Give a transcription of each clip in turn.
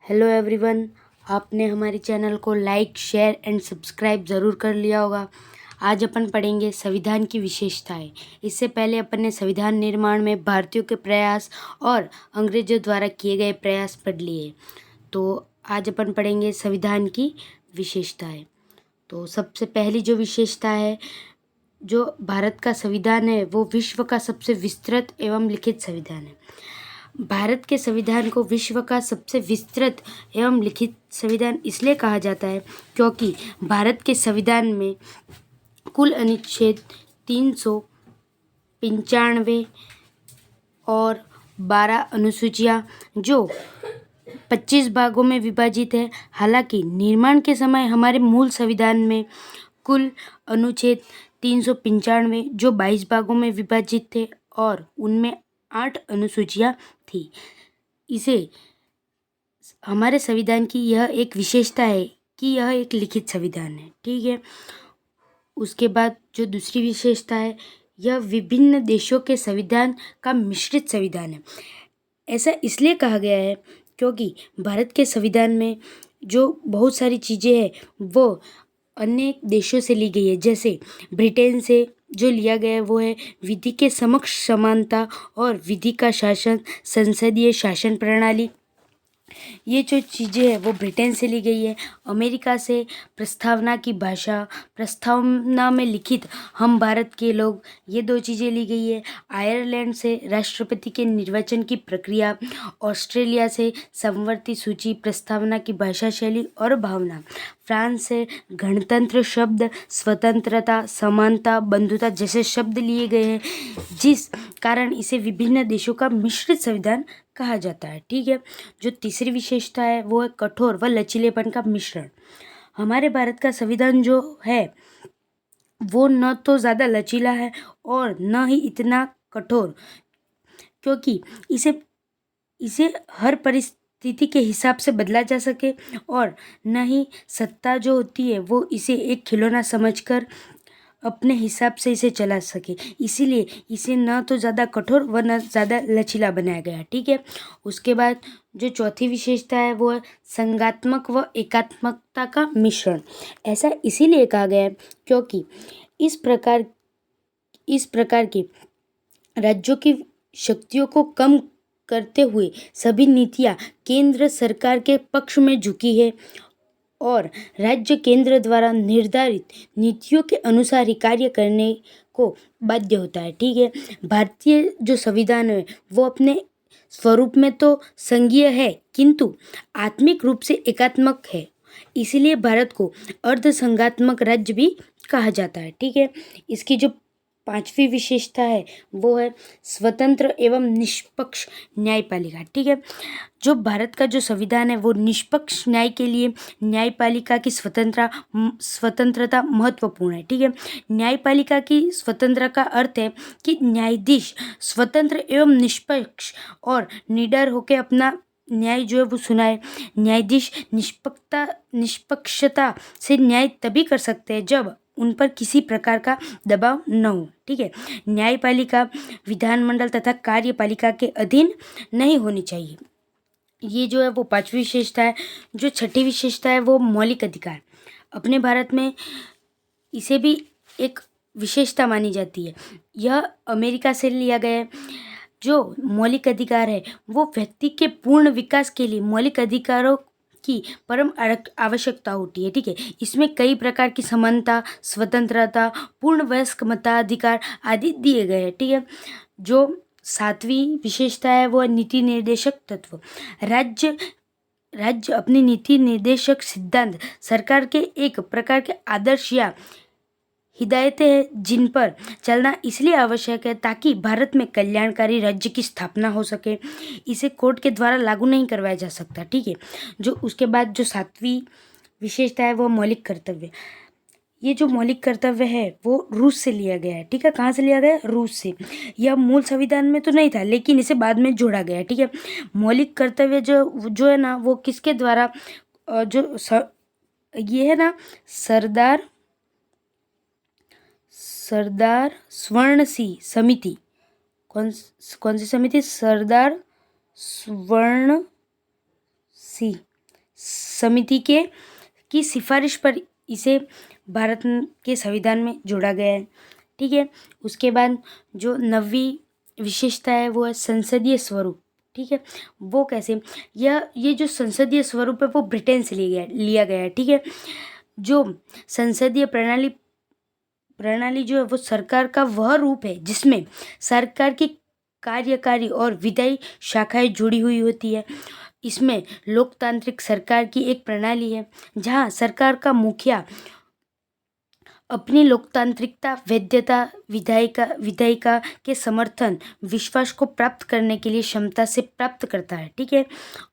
Hello everyone, आपने हमारे channel को लाइक, शेयर एंड सब्सक्राइब ज़रूर कर लिया होगा। आज अपन पढ़ेंगे संविधान की विशेषताएं। इससे पहले अपन ने संविधान निर्माण में भारतीयों के प्रयास और अंग्रेजों द्वारा किए गए प्रयास पढ़ लिए। तो आज अपन पढ़ेंगे संविधान की विशेषताएं। तो सबसे पहली जो विशेषता है, जो भारत का संविधान है वो विश्व का सबसे विस्तृत एवं लिखित संविधान है। भारत के संविधान को विश्व का सबसे विस्तृत एवं लिखित संविधान इसलिए कहा जाता है क्योंकि भारत के संविधान में कुल अनुच्छेद 395 और 12 अनुसूचियाँ जो 25 भागों में विभाजित है। हालांकि निर्माण के समय हमारे मूल संविधान में कुल अनुच्छेद 395 जो 22 भागों में विभाजित थे और उनमें 8 अनुसूचियाँ थी। इसे हमारे संविधान की यह एक विशेषता है कि यह एक लिखित संविधान है। ठीक है। उसके बाद जो दूसरी विशेषता है, यह विभिन्न देशों के संविधान का मिश्रित संविधान है। ऐसा इसलिए कहा गया है क्योंकि भारत के संविधान में जो बहुत सारी चीज़ें हैं वो अन्य देशों से ली गई है। जैसे ब्रिटेन से जो लिया गया है वो है विधि के समक्ष समानता और विधि का शासन, संसदीय शासन प्रणाली। ये जो चीज़ें हैं वो ब्रिटेन से ली गई है। अमेरिका से प्रस्तावना की भाषा, प्रस्तावना में लिखित हम भारत के लोग, ये 2 चीज़ें ली गई है। आयरलैंड से राष्ट्रपति के निर्वाचन की प्रक्रिया, ऑस्ट्रेलिया से समवर्ती सूची, प्रस्तावना की भाषा शैली और भावना, फ्रांस से गणतंत्र शब्द, स्वतंत्रता, समानता, बंधुता जैसे शब्द लिए गए हैं, जिस कारण इसे विभिन्न देशों का मिश्रित संविधान कहा जाता है। ठीक है। जो तीसरी विशेषता है वो है कठोर व लचीलेपन का मिश्रण। हमारे भारत का संविधान जो है वो न तो ज़्यादा लचीला है और न ही इतना कठोर, क्योंकि इसे हर परिस्थिति के हिसाब से बदला जा सके और न ही सत्ता जो होती है वो इसे एक खिलौना समझकर अपने हिसाब से इसे चला सके। इसीलिए इसे न तो ज़्यादा कठोर व न ज़्यादा लचीला बनाया गया। ठीक है। उसके बाद जो चौथी विशेषता है वो है संघात्मक व एकात्मकता का मिश्रण। ऐसा इसीलिए कहा गया है क्योंकि इस प्रकार के राज्यों की शक्तियों को कम करते हुए सभी नीतियाँ केंद्र सरकार के पक्ष में झुकी है और राज्य केंद्र द्वारा निर्धारित नीतियों के अनुसार ही कार्य करने को बाध्य होता है। ठीक है। भारतीय जो संविधान है वो अपने स्वरूप में तो संघीय है किंतु आत्मिक रूप से एकात्मक है। इसीलिए भारत को अर्धसंघात्मक राज्य भी कहा जाता है। ठीक है। इसकी जो 5वीं विशेषता है वो है स्वतंत्र एवं निष्पक्ष न्यायपालिका। ठीक है। जो भारत का जो संविधान है वो निष्पक्ष न्याय के लिए न्यायपालिका की स्वतंत्रता महत्वपूर्ण है। ठीक है। न्यायपालिका की स्वतंत्रता का अर्थ है कि न्यायाधीश स्वतंत्र एवं निष्पक्ष और निडर होकर अपना न्याय जो है वो सुनाए। न्यायाधीश निष्पक्षता से न्याय तभी कर सकते हैं जब उन पर किसी प्रकार का दबाव न हो। ठीक है। न्यायपालिका विधानमंडल तथा कार्यपालिका के अधीन नहीं होनी चाहिए। ये जो है वो 5वीं विशेषता है। जो 6ठी विशेषता है वो मौलिक अधिकार। अपने भारत में इसे भी एक विशेषता मानी जाती है। यह अमेरिका से लिया गया है। जो मौलिक अधिकार है वो व्यक्ति के पूर्ण विकास के लिए मौलिक अधिकारों की परम आवश्यकता होती है। ठीक है। इसमें कई प्रकार की समानता, स्वतंत्रता, पूर्ण वयस्क मताधिकार आदि दिए गए हैं। ठीक है। जो 7वीं विशेषता है वो नीति निर्देशक तत्व। राज्य अपनी नीति निर्देशक सिद्धांत सरकार के एक प्रकार के आदर्श या हिदायतें हैं जिन पर चलना इसलिए आवश्यक है ताकि भारत में कल्याणकारी राज्य की स्थापना हो सके। इसे कोर्ट के द्वारा लागू नहीं करवाया जा सकता। ठीक है। जो उसके बाद जो 7वीं विशेषता है वो मौलिक कर्तव्य। ये जो मौलिक कर्तव्य है वो रूस से लिया गया है। ठीक है। कहाँ से लिया गया है? रूस से। यह मूल संविधान में तो नहीं था लेकिन इसे बाद में जोड़ा गया है। ठीक है। मौलिक कर्तव्य जो है ना वो किसके द्वारा ये है ना सरदार स्वर्ण सिंह समिति। कौन सी समिति? सरदार स्वर्ण सिंह समिति की सिफारिश पर इसे भारत के संविधान में जोड़ा गया है। ठीक है, उसके बाद जो 9वीं विशेषता है वो है संसदीय स्वरूप। ठीक है, वो कैसे, ये जो संसदीय स्वरूप है वो ब्रिटेन से लिया गया है। ठीक है, जो संसदीय प्रणाली जो है वो सरकार का वह रूप है जिसमें सरकार की कार्यकारी और विधायी शाखाएं जुड़ी हुई होती है। इसमें लोकतांत्रिक सरकार की एक प्रणाली है जहां सरकार का मुखिया अपनी लोकतांत्रिकता, वैधता, विधायिका के समर्थन, विश्वास को प्राप्त करने के लिए क्षमता से प्राप्त करता है। ठीक है,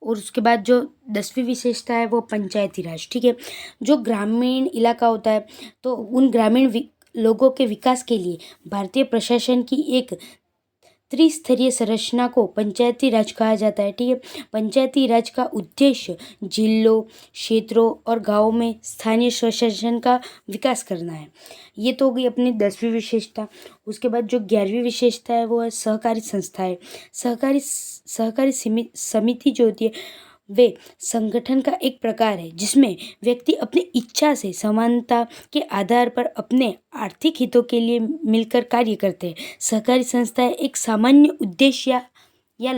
और उसके बाद जो 10वीं विशेषता है वो पंचायती राज। ठीक है, जो ग्रामीण इलाका होता है तो उन ग्रामीण लोगों के विकास के लिए भारतीय प्रशासन की एक त्रिस्तरीय संरचना को पंचायती राज कहा जाता है। ठीक है, पंचायती राज का उद्देश्य जिलों, क्षेत्रों और गांवों में स्थानीय स्वशासन का विकास करना है। ये तो हो गई अपनी 10वीं विशेषता। उसके बाद जो 11वीं विशेषता है वो है सहकारी संस्थाएं। सहकारी समिति जो होती है वे संगठन का एक प्रकार है जिसमें व्यक्ति अपनी इच्छा से समानता के आधार पर अपने आर्थिक हितों के लिए मिलकर कार्य करते हैं। सहकारी संस्थाएं एक सामान्य उद्देश्य या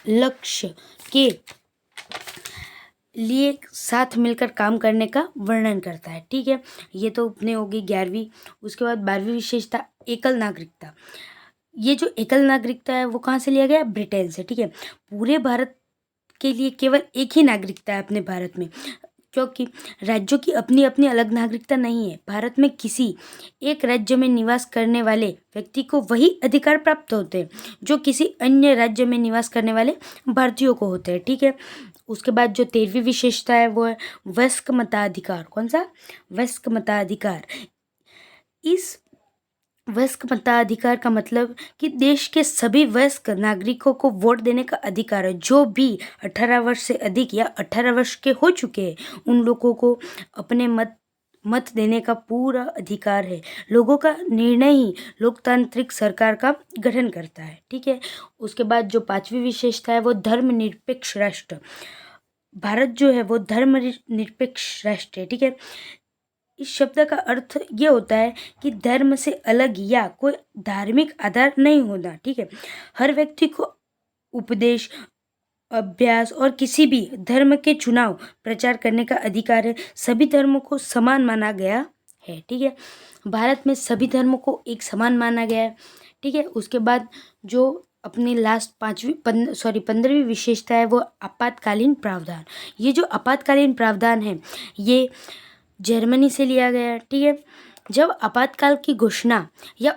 लक्ष्य के लिए साथ मिलकर काम करने का वर्णन करता है। ठीक है, ये तो अपने होगी 11वीं। उसके बाद 12वीं विशेषता एकल नागरिकता। ये जो एकल नागरिकता है वो कहाँ से लिया गया? ब्रिटेन से। ठीक है, पूरे भारत के लिए केवल एक ही नागरिकता है अपने भारत में, क्योंकि राज्यों की अपनी अपनी अलग नागरिकता नहीं है। भारत में किसी एक राज्य में निवास करने वाले व्यक्ति को वही अधिकार प्राप्त होते हैं जो किसी अन्य राज्य में निवास करने वाले भारतीयों को होते हैं। ठीक है, उसके बाद जो 13वीं विशेषता है वो है वयस्क मताधिकार। कौन सा? वयस्क मताधिकार। इस वयस्क मताधिकार का मतलब कि देश के सभी वयस्क नागरिकों को वोट देने का अधिकार है। जो भी 18 वर्ष से अधिक या 18 वर्ष के हो चुके हैं उन लोगों को अपने मत देने का पूरा अधिकार है। लोगों का निर्णय ही लोकतांत्रिक सरकार का गठन करता है। ठीक है, उसके बाद जो 5वीं विशेषता है वो धर्मनिरपेक्ष राष्ट्र। भारत जो है वो धर्मनिरपेक्ष राष्ट्र है। ठीक है, इस शब्द का अर्थ ये होता है कि धर्म से अलग या कोई धार्मिक आधार नहीं होना। ठीक है, हर व्यक्ति को उपदेश, अभ्यास और किसी भी धर्म के चुनाव प्रचार करने का अधिकार है। सभी धर्मों को समान माना गया है। ठीक है, भारत में सभी धर्मों को एक समान माना गया है। ठीक है, उसके बाद जो अपनी लास्ट 15वीं विशेषता है वो आपातकालीन प्रावधान। ये जो आपातकालीन प्रावधान है ये जर्मनी से लिया गया है। ठीक है, जब आपातकाल की घोषणा या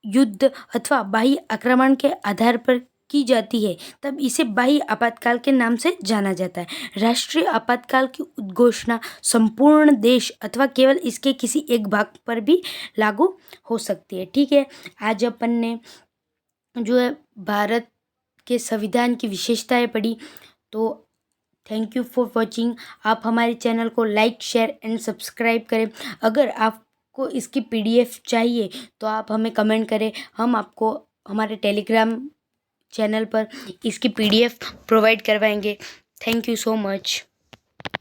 युद्ध अथवा बाह्य आक्रमण के आधार पर की जाती है तब इसे बाह्य आपातकाल के नाम से जाना जाता है। राष्ट्रीय आपातकाल की उद्घोषणा संपूर्ण देश अथवा केवल इसके किसी एक भाग पर भी लागू हो सकती है। ठीक है, आज अपन ने जो है भारत के संविधान की विशेषताएं पढ़ी। तो थैंक यू फॉर वॉचिंग। आप हमारे चैनल को लाइक, शेयर एंड सब्सक्राइब करें। अगर आपको इसकी PDF चाहिए तो आप हमें कमेंट करें, हम आपको हमारे टेलीग्राम चैनल पर इसकी PDF प्रोवाइड करवाएंगे। Thank you so much.